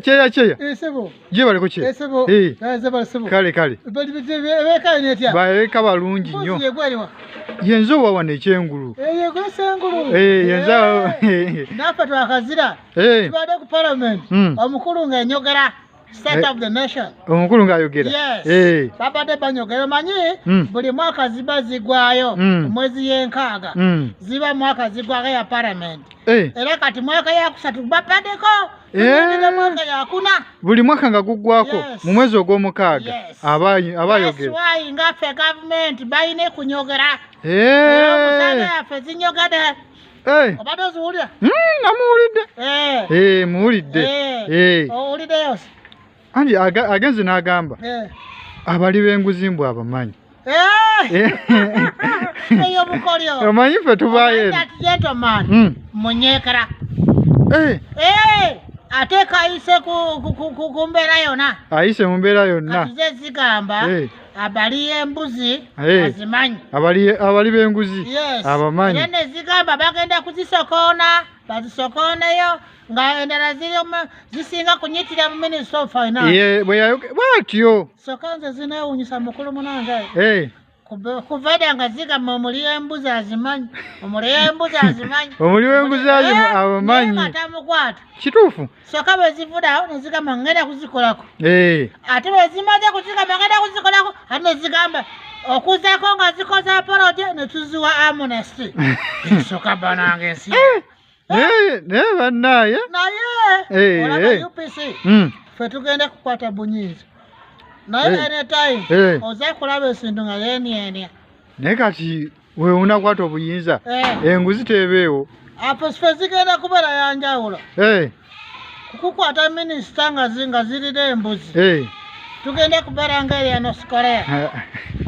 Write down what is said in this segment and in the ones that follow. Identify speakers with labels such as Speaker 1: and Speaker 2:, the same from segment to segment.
Speaker 1: cheya.
Speaker 2: Sebo.
Speaker 1: Je bali kuche.
Speaker 2: Sebo. Sebo sebo.
Speaker 1: Kale.
Speaker 2: Bali beka netia.
Speaker 1: Beka balungi nnyo.
Speaker 2: Ye gwaliwa.
Speaker 1: Yenzo wawane chengulu.
Speaker 2: Yego sengulu.
Speaker 1: Yenza.
Speaker 2: Nafa twakazira. Tubade ku parliament. Omukulu nga nyogera. State of the nation.
Speaker 1: Omukulu nga ayogera.
Speaker 2: Yes. Babade banyogera manyi buli mwaka ziba zigwayo mwezi yenkaaga. Ziba mwaka zigwaga ya parliament. Era kati mwaka ya kusatu bapadeko. Mwaka ya kuna.
Speaker 1: Buli mwaka nga gugwako mu mwezi ogw'omukaaga abayogera.
Speaker 2: That's why ngafe government bayine kunyogera. Musana yafe zinyogada. Obadde oziwulira?
Speaker 1: Namuwulidde. Muwulidde.
Speaker 2: Owulidde yose?
Speaker 1: Anti agenze n'agamba abali b'enguzi mbw abamanyi.
Speaker 2: Eyo bukolyo.
Speaker 1: Omanyi ffe tubaayo.
Speaker 2: Gentleman. Munyekera. Ate kayise ku mbeera yonna.
Speaker 1: Ayise mu mbeera yonna.
Speaker 2: Kati ze zigamba abali embuzi azimanyi.
Speaker 1: Abali b'enguzi abamanyi.
Speaker 2: Era ne zigamba bagenda kuzisokoona bazisokooneyo nga endala zisinga kunyitira mu Minister of Finance.
Speaker 1: Bwatyo.
Speaker 2: Sokanze zinewunyisa mukulu munange. Kuvaida nga zigamba omuli embuzi azimanyi. Omuli embuzi azimanyi.
Speaker 1: Omuli w'embuzi abamanyi.
Speaker 2: Matamukwata.
Speaker 1: Kituufu.
Speaker 2: Soka bwe zivudawo ne zigamba ngenda kuzikolako. Ate bwe zimaze kuzigamba ngenda kuzikolako ate ne zigamba okuzaako nga zikoze apology ne tuziwa amnesty. Soka banange ensi.
Speaker 1: Naye bannaye.
Speaker 2: Naye olaba UPC ffe tugenda kukwata bunyinza. Naye anytime oza kulaba esintu nga yenyenya.
Speaker 1: Naye kati we unakwata obuyinza enguzi tebeewo.
Speaker 2: Apo ffe zigenda kubeera yanjawulo. Kukukwata minisita nga zirira embuzi. Tugenda kubeera ng'erya North Korea.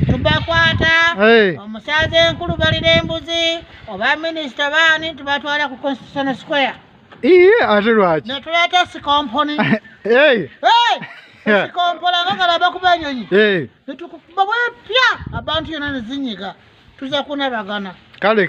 Speaker 2: Tubakwata omusaze enkulu balira embuzi oba minisita baani tubatwala ku Constitutional Square.
Speaker 1: Ate lwaki?
Speaker 2: Ne tuleeta sikomponi. Sikompola nga galaba kuba ennyonyi. Ne tukuba bwepya abantu yonna ne zinyiga tuze kunabagana.
Speaker 1: Kale.